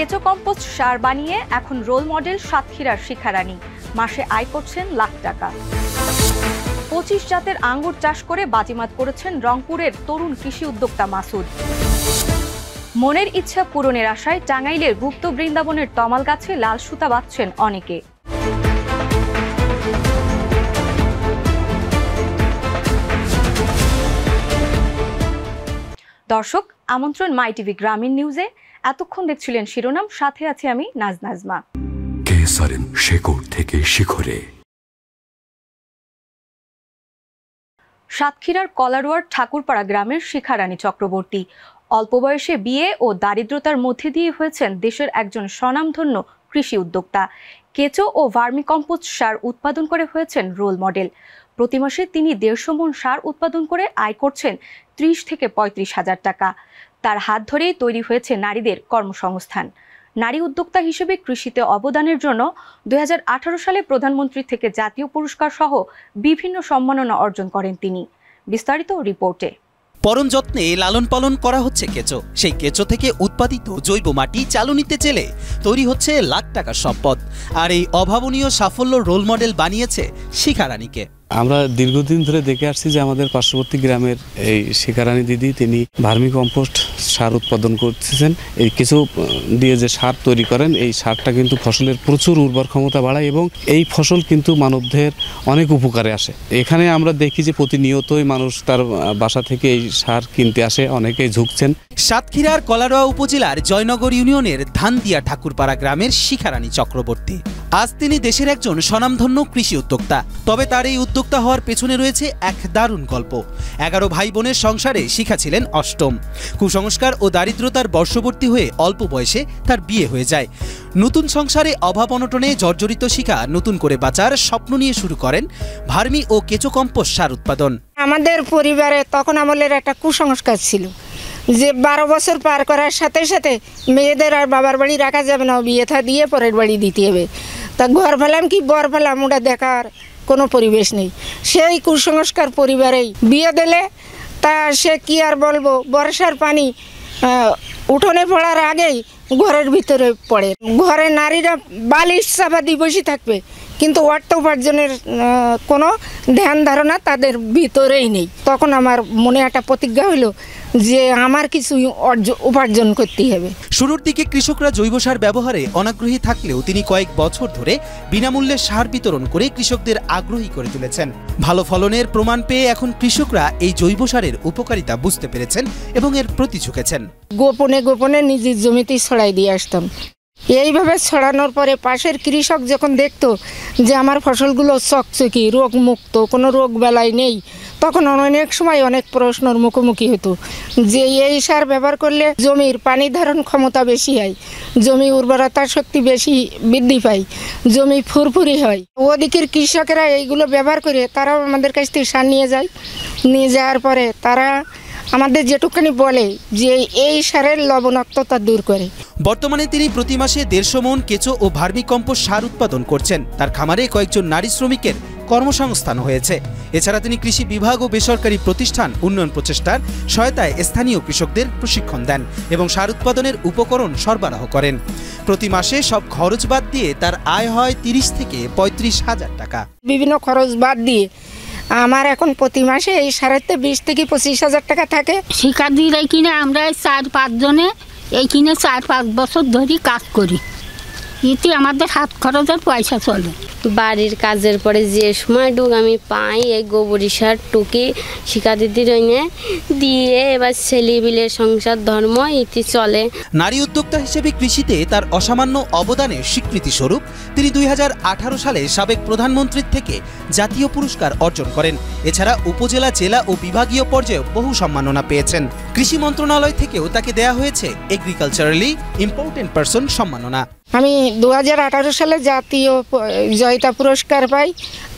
কেঁচো কম্পোস্ট সার বানিয়ে এখন রোল মডেল সাতক্ষীরার শিখারানী। মাসে আয় করছেন লাখ টাকা। 25 জাতের আঙ্গুর চাষ করে বাজিমাত করেছেন রংপুরের তরুণ কৃষি উদ্যোক্তা মাসুদ। মনের ইচ্ছা পূরণের আশায় টাঙ্গাইলের গুপ্ত বৃন্দাবনের তমাল গাছে লাল সুতা বাঁধছেন অনেকে। দর্শক, আমন্ত্রণ মাই টিভি গ্রামীণ নিউজে। এতক্ষণ দেখছিলেন শিরোনাম, সাথে আছি আমি নাজনাজমা। কেসারেন শেকড় থেকে শিখরে। সাতক্ষীরার কলারোয়ার ঠাকুরপাড়া গ্রামের শিখারানী চক্রবর্তী অল্প বয়সে বিয়ে ও দারিদ্রতার মধ্যে দিয়ে হয়েছেন দেশের একজন স্বনামধন্য কৃষি উদ্যোক্তা। কেঁচো ও ভার্মিকম্পোস্ট সার উৎপাদন করে হয়েছেন রোল মডেল। প্রতি মাসে তিনি 150 মণ সার উৎপাদন করে আয় করছেন 30 থেকে 35 হাজার টাকা। তার হাত ধরেই তৈরি হয়েছে নারীদের কর্মসংস্থান। নারী উদ্যোক্তা হিসেবে কৃষিতে অবদানের জন্য 2018 সালে প্রধানমন্ত্রী থেকে জাতীয় পুরস্কার সহ বিভিন্ন সম্মাননা অর্জন করেন তিনি। বিস্তারিত রিপোর্টে। পরম যত্নে লালন পালন করা হচ্ছে কেঁচো। সেই কেঁচো থেকে উৎপাদিত জৈব মাটি চালনিতে চেলে তৈরি হচ্ছে লাখ টাকার সম্পদ। আর এই অভাবনীয় সাফল্য রোল মডেল বানিয়েছে শিখারানীকে। আমরা দীর্ঘদিন ধরে দেখে আসছি যে আমাদের পার্শ্ববর্তী গ্রামের এই শিখারানী দিদি তিনি ভার্মি কম্পোস্ট সার উৎপাদন করতেছেন। এই কিছু দিয়ে যে সার তৈরি করেন, এই সারটা কিন্তু ফসলের প্রচুর উর্বর ক্ষমতা বাড়ায় এবং এই ফসল কিন্তু মানবদের অনেক উপকারে আসে। এখানে আমরা দেখি যে প্রতিনিয়তই মানুষ তার বাসা থেকে এই সার কিনতে আসে, অনেকেই ঝুঁকছেন। সাতক্ষীরার কলারোয়া উপজেলার জয়নগর ইউনিয়নের ধানদিয়া ঠাকুরপাড়া গ্রামের শিখারানী চক্রবর্তী। আজ তিনি দেশের একজন স্বনামধন্য কৃষি উদ্যোক্তা। তবে তার এই উদ্যোক্তা হওয়ার পেছনে রয়েছে এক দারুণ গল্প। 11 ভাই বোনের সংসারে শিখা ছিলেন অষ্টম। কুসংস্কার ও দারিদ্রতার বর্ষবর্তী হয়ে অল্প বয়সে তার বিয়ে হয়ে যায়। নতুন সংসারে অভাব অনটনে জর্জরিত শিখা নতুন করে বাঁচার স্বপ্ন নিয়ে শুরু করেন ভার্মি ও কেঁচো কম্পোস্ট সার উৎপাদন। আমাদের পরিবারে তখন আমলের একটা কুসংস্কার ছিল যে 12 বছর পার করার সাথে সাথে মেয়েদের আর বাবার বাড়ি রাখা যাবে না, বিয়ে থা দিয়ে পরের বাড়ি দিতে হবে। তা ঘর ফেলাম কি বর ফেলাম ওটা দেখার কোনো পরিবেশ নেই। সেই কুসংস্কার পরিবারেই বিয়ে দিলে তা সে কি আর বলবো, বর্ষার পানি উঠোনে পড়ার আগেই ঘরের ভিতরে পড়ে। ঘরে নারীরা বালিশ চাপা দিয়ে বসে থাকবে, কিন্তু অর্থ উপার্জনের কোনো ধ্যান ধারণা তাদের ভিতরেই নেই। তখন আমার মনে একটা প্রতিজ্ঞা হলো যে আমার কিছু উপার্জন করতে হবে। শুরুর দিকে কৃষকরা জৈব সার ব্যবহারে অনাগ্রহী থাকলেও তিনি কয়েক বছর ধরে বিনামূল্যে সার বিতরণ করে কৃষকদের আগ্রহী করে তুলেছেন। ভালো ফলনের প্রমাণ পেয়ে এখন কৃষকরা এই জৈব সারের উপকারিতা বুঝতে পেরেছেন এবং এর প্রতি ঝুঁকেছেন। গোপনে গোপনে নিজের জমিতেই ছড়াই দিয়ে আসতাম। এইভাবে ছড়ানোর পরে পাশের কৃষক যখন দেখতো যে আমার ফসলগুলো চকচকি, রোগ মুক্ত, কোনো রোগ বেলায় নেই, তখন অনেক সময় অনেক প্রশ্নের মুখোমুখি হতো যে এই সার ব্যবহার করলে জমির পানি ধারণ ক্ষমতা বেশি হয়, জমি উর্বরতা শক্তি বেশি বৃদ্ধি পায়, জমি ফুরফুরি হয়। ওদিকের কৃষকেরা এইগুলো ব্যবহার করে তারাও আমাদের কাছ থেকে সার নিয়ে যায়। নিয়ে যাওয়ার পরে তারা আমাদের যেটুকুনি বলে যে এই সারের লবণাক্ততা দূর করে। বর্তমানে তিনি প্রতি মাসে 150 মণ কেঁচো ও ভার্মিকম্পোস্ট সার উৎপাদন করছেন। তার খামারে কয়েকজন নারী শ্রমিকের কর্মসংস্থান হয়েছে। এছাড়া তিনি কৃষি বিভাগ ও বেসরকারি প্রতিষ্ঠান উন্নয়ন প্রচেষ্টার সহায়তায় স্থানীয় কৃষকদের প্রশিক্ষণ দেন এবং সার উৎপাদনের উপকরণ সরবরাহ করেন। প্রতি মাসে সব খরচ বাদ দিয়ে তার আয় হয় 30 থেকে 35 হাজার টাকা। বিভিন্ন খরচ বাদ দিয়ে আমার এখন প্রতি মাসে এই সারেতে 20 থেকে 25 হাজার টাকা থাকে। শিক্ষার্থীরা কিনে আমরা 4-5 জনে এই কিনে 4-5 বছর ধরে কাজ করি। এতে আমাদের হাত খরচের পয়সা চলে। বাড়ির কাজের পরে যে সময়টুকু আমি পাই এই গোবর সার টুকি শিক্ষার্থীদের দিয়ে এবার ছেলেপিলের সংসার ধর্ম ইতি চলে। নারী উদ্যোক্তা হিসেবে কৃষিতে তার অসামান্য অবদানের স্বীকৃতি স্বরূপ তিনি 2018 সালে সাবেক প্রধানমন্ত্রীর থেকে জাতীয় পুরস্কার অর্জন করেন। এছাড়া উপজেলা, জেলা ও বিভাগীয় পর্যায়ে বহু সম্মাননা পেয়েছেন। কৃষি মন্ত্রণালয় থেকেও তাকে দেয়া হয়েছে এগ্রিকালচারালি ইম্পর্টেন্ট পারসন সম্মাননা। আমি 2018 সালে জাতীয় জয়িতা পুরস্কার পাই।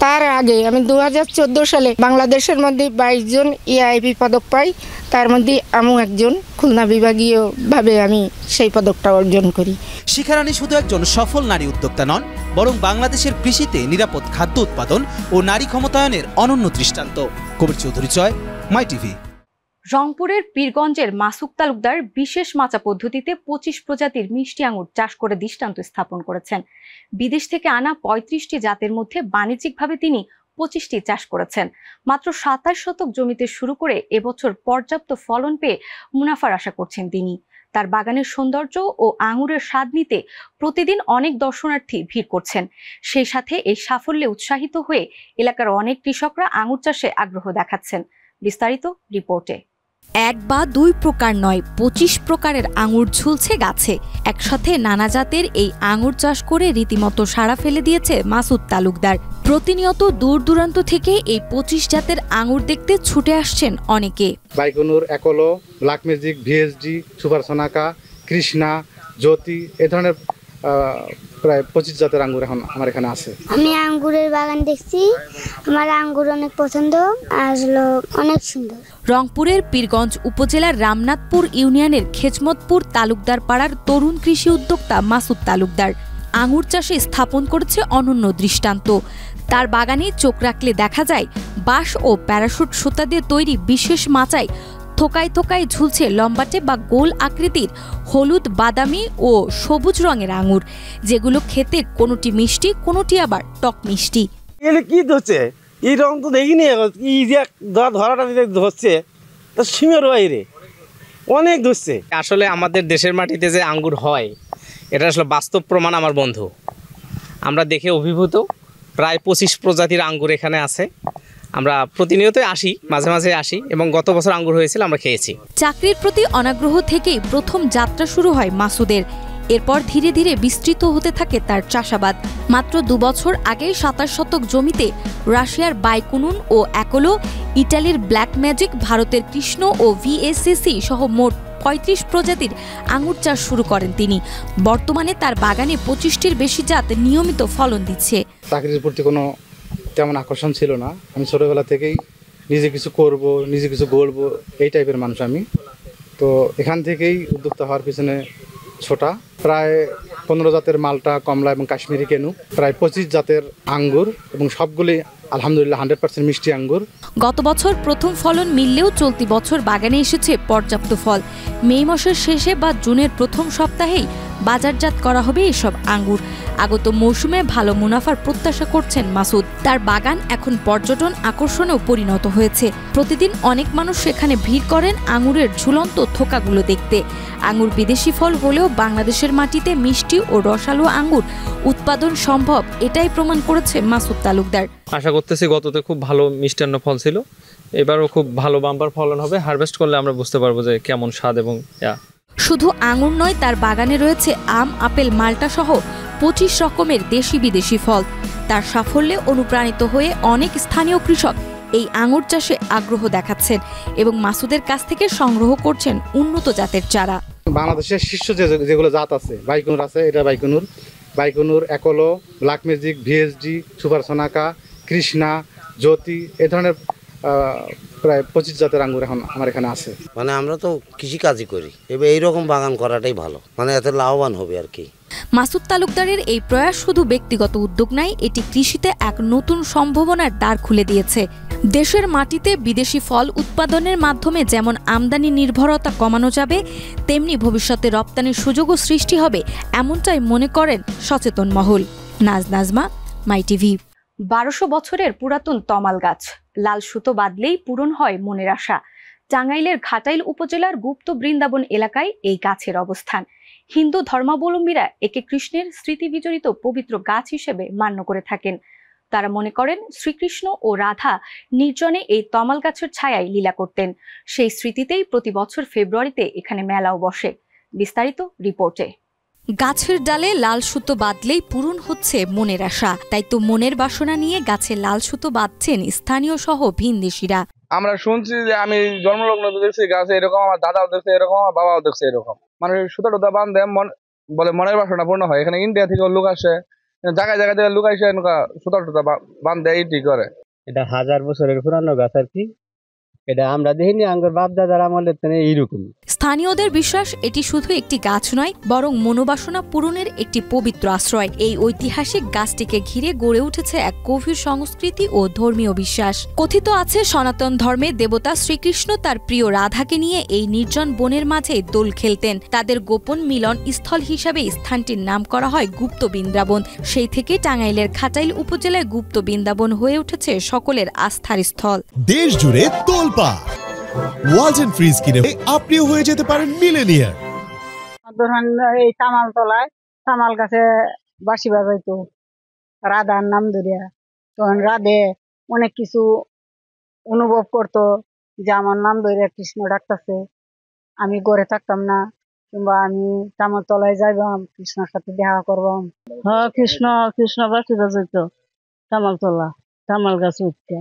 তার আগে আমি 2014 সালে বাংলাদেশের মধ্যে 22 জন EIP পদক পাই। তার মধ্যে আমিও একজন। খুলনা বিভাগীয়ভাবে আমি সেই পদকটা অর্জন করি। শিখারানী শুধু একজন সফল নারী উদ্যোক্তা নন, বরং বাংলাদেশের কৃষিতে নিরাপদ খাদ্য উৎপাদন ও নারী ক্ষমতায়নের অনন্য দৃষ্টান্ত। কবির চৌধুরী, মাই টিভি। রংপুরের পীরগঞ্জের মাসুক তালুকদার বিশেষ মাচা পদ্ধতিতে 25 প্রজাতির মিষ্টি আঙুর চাষ করে দৃষ্টান্ত স্থাপন করেছেন। বিদেশ থেকে আনা 35টি জাতের মধ্যে বাণিজ্যিকভাবে তিনি 25টি চাষ করেছেন। মাত্র 27 শতক জমিতে শুরু করে এবছর পর্যাপ্ত ফলন পেয়ে মুনাফার আশা করছেন তিনি। তার বাগানের সৌন্দর্য ও আঙুরের স্বাদ নিতে প্রতিদিন অনেক দর্শনার্থী ভিড় করছেন। সেই সাথে এই সাফল্যে উৎসাহিত হয়ে এলাকার অনেক কৃষকরা আঙুর চাষে আগ্রহ দেখাচ্ছেন। বিস্তারিত রিপোর্টে। 1 বা 2 প্রকার নয়, 25 প্রকারের আঙুর ঝুলছে গাছে। একসাথে নানা জাতের এই আঙুর চাষ করে রীতিমতো সাড়া ফেলে দিয়েছে মাসুদ তালুকদার। প্রতিনিয়ত দূর দূরান্ত থেকে এই 25 জাতের আঙুর দেখতে ছুটে আসছেন অনেকে। বাইকুনুর, একলো, black magic, VSD, super সোনাকা, Krishna, জ্যোতি এ ধরনের প্রায় 25 জাতের আঙ্গুর এখন আমার এখানে আছে। আমি আঙ্গুরের বাগান দেখছি, আমার আঙ্গুর অনেক পছন্দ, আসলে অনেক সুন্দর। রংপুরের পীরগঞ্জ উপজেলার রামনাথপুর ইউনিয়নের খেজমতপুর তালুকদার পাড়ার তরুণ কৃষি উদ্যোক্তা মাসুদ তালুকদার আঙুর চাষে স্থাপন করেছে অনন্য দৃষ্টান্ত। তার বাগানে চোখ রাখলে দেখা যায় বাঁশ ও প্যারাশুট সুতা দিয়ে তৈরি বিশেষ মাচায় থোকায় থোকায় ঝুলছে লম্বাটে বা গোল আকৃতির হলুদ, বাদামি ও সবুজ রঙের আঙুর, যেগুলো খেতে কোনোটি মিষ্টি, কোনোটি আবার টক মিষ্টি। কি ধরছে এই রং তো দেখিনি, কি যে ধরাটা ধরছে তা সীমের বাইরে অনেক ধরছে। আসলে আমাদের দেশের মাটিতে যে আঙ্গুর হয় এটা আসলে বাস্তব প্রমাণ আমার বন্ধু। আমরা দেখে অভিভূত। প্রায় 25 প্রজাতির আঙ্গুর এখানে আছে। আমরা প্রতিনিয়তই আসি, মাঝে মাঝে আসি এবং গত বছর আঙ্গুর হয়েছিল, আমরা খেয়েছি। চাকরির প্রতি অনাগ্রহ থেকেই প্রথম যাত্রা শুরু হয় মাসুদের। এরপর ধীরে ধীরে বিস্তৃত হতে থাকে তার চাষাবাদ। মাত্র 2 বছর আগে 27 শতক জমিতে রাশিয়ার বাইকুনুন ও একলো, ইটালির ব্ল্যাক ম্যাজিক, ভারতের কৃষ্ণ ও ভিএসসিসি সহ মোট 35 প্রজাতির আঙুর চাষ শুরু করেন তিনি। বর্তমানে তার বাগানে 25টির বেশি জাত নিয়মিত ফলন দিচ্ছে। চাকরির প্রতি কোনো তেমন আকর্ষণ ছিল না। আমি ছোটবেলা থেকেই নিজে কিছু করব, নিজে কিছু গড়বো, এই টাইপের মানুষ আমি। তো এখান থেকেই উদ্যোক্তা হওয়ার পিছনে ছোটা। প্রায় 15 জাতের মালটা, কমলা এবং কাশ্মীরি কেনু, প্রায় 25 জাতের আঙ্গুর এবং সবগুলি আলহামদুলিল্লাহ 100% মিষ্টি আঙ্গুর। গত বছর প্রথম ফলন মিললেও চলতি বছর বাগানে এসেছে পর্যাপ্ত ফল। মে মাসের শেষে বা জুনের প্রথম সপ্তাহেই বাজারজাত করা হবে এসব আঙ্গুর। আগত মৌসুমে ভালো মুনাফার প্রত্যাশা করছেন মাসুদ। তার বাগান এখন পর্যটন আকর্ষণেও পরিণত হয়েছে। প্রতিদিন অনেক মানুষ সেখানে ভিড় করেন আঙুরের ঝুলন্ত থোকাগুলো দেখতে। আঙুর বিদেশি ফল হলেও বাংলাদেশের মাটিতে মিষ্টি ও রসালো আঙ্গুর উৎপাদন সম্ভব, এটাই প্রমাণ করেছে মাসুদ তালুকদার। আশা করতেছি গততে খুব ভালো মিষ্টান্ন ফল ছিল, এবারও খুব ভালো বাম্পার ফলন হবে। হারভেস্ট করলে আমরা বুঝতে পারবো যে কেমন স্বাদ এবং শুধু আঙুর নয়, তার বাগানে রয়েছে আম, আপেল, মাল্টা সহ 25 রকমের দেশি বিদেশি ফল। তার সাফল্যে অনুপ্রাণিত হয়ে অনেক স্থানীয় কৃষক এই আঙুর চাষে আগ্রহ দেখাচ্ছেন এবং মাসুদের কাছ থেকে সংগ্রহ করছেন উন্নত জাতের চারা। বাংলাদেশের শীর্ষ যেগুলো জাত আছে, বাইকুনুর আছে, এটা বাইকুনুর, একলো, black magic, VSD, super সোনাকা, Krishna, জ্যোতি এ ধরনের প্রায় 25 জাতের আঙ্গুর এখন আমার এখানে আছে। মানে আমরা তো কৃষিকাজই করি, এবার এইরকম বাগান করাটাই ভালো, মানে এত লাভবান হবে আর কি। মাসুদ তালুকদারের এই প্রয়াস শুধু ব্যক্তিগত উদ্যোগ নয়, এটি কৃষিতে এক নতুন সম্ভাবনার দ্বার খুলে দিয়েছে। দেশের মাটিতে বিদেশি ফল উৎপাদনের মাধ্যমে যেমন আমদানি নির্ভরতা কমানো যাবে, তেমনি ভবিষ্যতে রপ্তানির সুযোগও সৃষ্টি হবে, এমনটাই মনে করেন সচেতন মহল। নাজমা, মাই টিভি। 1200 বছরের পুরাতন তমাল গাছ, লাল সুতো বাঁধলেই পূরণ হয় মনের আশা। টাঙ্গাইলের ঘাটাইল উপজেলার গুপ্ত বৃন্দাবন এলাকায় এই গাছের অবস্থান। হিন্দু ধর্মাবলম্বীরা একে কৃষ্ণের স্মৃতি বিজড়িত পবিত্র গাছ হিসেবে মান্য করে থাকেন। তারা মনে করেন শ্রীকৃষ্ণ ও রাধা নির্জনে এই তমাল গাছের ছায়ায় লীলা করতেন। সেই স্মৃতিতেই প্রতি বছর ফেব্রুয়ারিতে এখানে মেলাও বসে। বিস্তারিত রিপোর্টে। গাছের ডালে লাল সুতো বাঁধলেই পূরণ হচ্ছে মনের আশা, তাই তো মনের বাসনা নিয়ে গাছে লাল সুতো বাঁধছেন স্থানীয় সহ ভিনদেশীরা। আমরা শুনছি যে আমি জন্মলগ্ন দেখছি গাছে এরকম, আমার দাদাও দেখছে এরকম, আমার বাবাও দেখছে এরকম। মানে সুতা টুতা বাঁধে বলে মনের বাসনা পূর্ণ হয়। এখানে ইন্ডিয়া থেকে লোক আসে, জায়গায় জায়গায় থেকে লোক আসে সুতা টুতা বাঁধে এইটি করে। এটা 1000 বছরের পুরানো গাছ আর কি। এটা আমরা দেখিনি আঙ্গুর বাপ দাদার আমলের এইরকম। স্থানীয়দের বিশ্বাস এটি শুধু একটি গাছ নয়, বরং মনোবাসনা পূরণের একটি পবিত্র আশ্রয়। এই ঐতিহাসিক গাছটিকে ঘিরে গড়ে উঠেছে এক গভীর সংস্কৃতি ও ধর্মীয় বিশ্বাস। কথিত আছে সনাতন ধর্মে দেবতা শ্রীকৃষ্ণ তার প্রিয় রাধাকে নিয়ে এই নির্জন বনের মাঝে দোল খেলতেন। তাদের গোপন মিলন স্থল হিসাবে স্থানটির নাম করা হয় গুপ্ত বৃন্দাবন। সেই থেকে টাঙ্গাইলের খাটাইল উপজেলায় গুপ্ত বৃন্দাবন হয়ে উঠেছে সকলের আস্থার স্থল। দেশ জুড়ে তোলপা ওয়ালটন ফ্রিজ কিনে আপনিও হয়ে যেতে পারেন মিলেনিয়ার। ধরেন এই তামালতলায় তামাল গাছে বাঁশি বাজাইতো রাধার নাম ধরিয়া, তখন রাধে অনেক কিছু অনুভব করতো যে আমার নাম ধরে কৃষ্ণ ডাকতেছে, আমি ঘরে থাকতাম না, কিংবা আমি তামালতলায় যাইবাম কৃষ্ণর সাথে দেখা করবাম। হ্যাঁ, কৃষ্ণ কৃষ্ণ বাঁশি বাজাইতো তামালতলা তামাল গাছে উঠতে,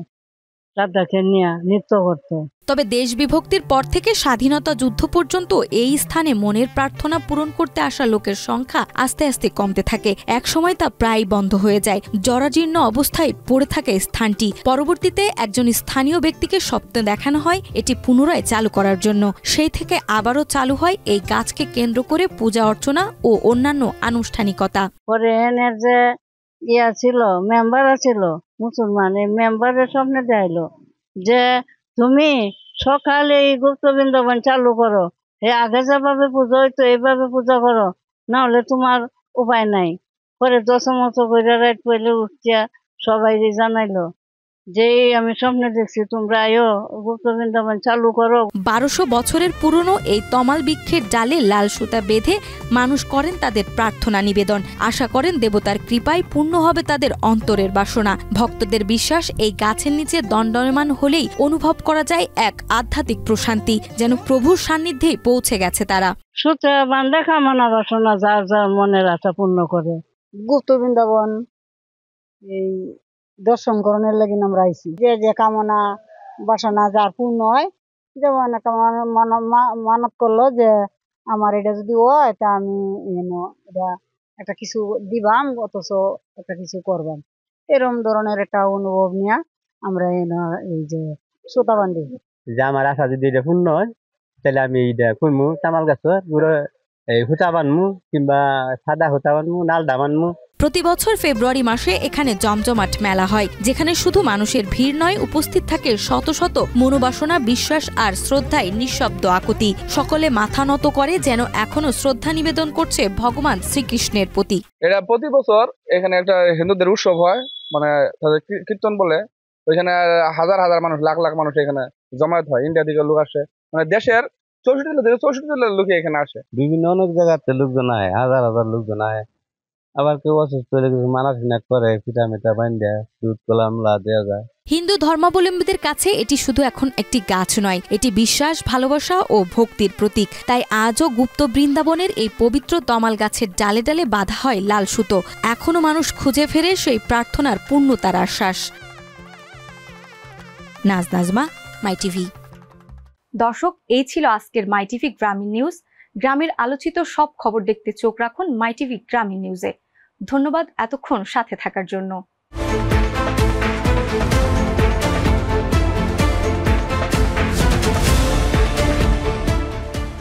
রাধাকে নিয়ে নৃত্য করতো। তবে দেশ বিভক্তির পর থেকে স্বাধীনতা যুদ্ধ পর্যন্ত এই স্থানে মনের প্রার্থনা পূরণ করতে আসা লোকের সংখ্যা আস্তে আস্তে কমতে থাকে। একসময় তা প্রায় বন্ধ হয়ে যায়, জরাজীর্ণ অবস্থায় পড়ে থাকে স্থানটি। পরবর্তীতে একজন স্থানীয় ব্যক্তিকে স্বপ্ন দেখানো হয় এটি পুনরায় চালু করার জন্য। সেই থেকে আবারও চালু হয় এই গাছকে কেন্দ্র করে পূজা অর্চনা ও অন্যান্য আনুষ্ঠানিকতা। পরে এনের যে ছিল মেম্বার ছিল মুসলমান, এই মেম্বারের সামনে দেখাইলো যে তুমি সকালে এই গুপ্ত বৃন্দাবন চালু করো, আগে যেভাবে পুজো হইতো এইভাবে পূজা করো, না হলে তোমার উপায় নাই। পরে দশমত করে রাত পইলে উঠিয়া সবাই জানাইলো যে আমি স্বপ্নে দেখছি তোমরা আয়ো গুপ্ত বৃন্দাবন চালু করো। 1200 বছরের পুরনো এই তমাল বৃক্ষের ডালে লাল সুতা বেঁধে মানুষ করেন তাদের প্রার্থনা নিবেদন। আশা করেন দেবতার কৃপায় পূর্ণ হবে তাদের অন্তরের বাসনা। ভক্তদের বিশ্বাস এই গাছের নিচে দণ্ডায়মান হলেই অনুভব করা যায় এক আধ্যাত্মিক প্রশান্তি, যেন প্রভুর সান্নিধ্যে পৌঁছে গেছে তারা। সুতা বান্ধা কামনা বাসনা যার যার মনের আশা পূর্ণ করে। গুপ্ত বৃন্দাবন এই দর্শন করণের লাগি আমরা আইছি, যে যে কামনা বাসনা যার পূর্ণ হয়, যেমন একটা মানত করলো যে আমার এটা যদি হয় তা আমি এটা একটা কিছু দিবাম, অথচ একটা কিছু করবাম, এরকম ধরনের একটা অনুভব নিয়ে আমরা এই যে সুতা বান্ধি যে আমার আশা যদি এটা পূর্ণ হয় তাহলে আমি এইটা করবো, তামাল গাছের পুরো এই হুতা বানমু কিংবা সাদা হুতা বানমু, নালডা বানমু। প্রতি বছর ফেব্রুয়ারি মাসে এখানে জমজমাট মেলা হয়, যেখানে শুধু মানুষের ভিড় নয়, উপস্থিত থাকে শত শত মনোবাসনা, বিশ্বাস আর শ্রদ্ধায় নিঃশব্দ আকুতি। সকলে মাথা নত করে, যেন এখনো শ্রদ্ধা নিবেদন করছে ভগবান শ্রীকৃষ্ণের প্রতি। এটা প্রতি বছর এখানে একটা হিন্দুদের উৎসব হয়, মানে তাদের কীর্তন বলে, ওইখানে হাজার হাজার মানুষ, লাখ লাখ মানুষ এখানে জমায়েত হয়। ইন্ডিয়া থেকে লোক আসে, মানে দেশের 64 জেলার লোক এখানে আসে। বিভিন্ন অনেক জায়গাতে লোকজন আয়, হাজার হাজার লোকজন আয়। আবার কেউ অসুস্থ হলে কিছু মানাসিক করে পিঠা মিঠা বান্ধা দুধ কলা আমলা দেওয়া যায়। হিন্দু ধর্মাবলম্বীদের কাছে এটি শুধু এখন একটি গাছ নয়, এটি বিশ্বাস, ভালোবাসা ও ভক্তির প্রতীক। তাই আজও গুপ্ত বৃন্দাবনের এই পবিত্র তমাল গাছের ডালে ডালে বাঁধা হয় লাল সুতো। এখনো মানুষ খুঁজে ফেরে সেই প্রার্থনার পূর্ণতার আশ্বাস। নাজমা, মাই টিভি। দর্শক, এই ছিল আজকের মাই টিভি গ্রামীণ নিউজ। গ্রামের আলোচিত সব খবর দেখতে চোখ রাখুন মাই টিভি গ্রামীণ নিউজে। ধন্যবাদ এতক্ষণ সাথে থাকার জন্য।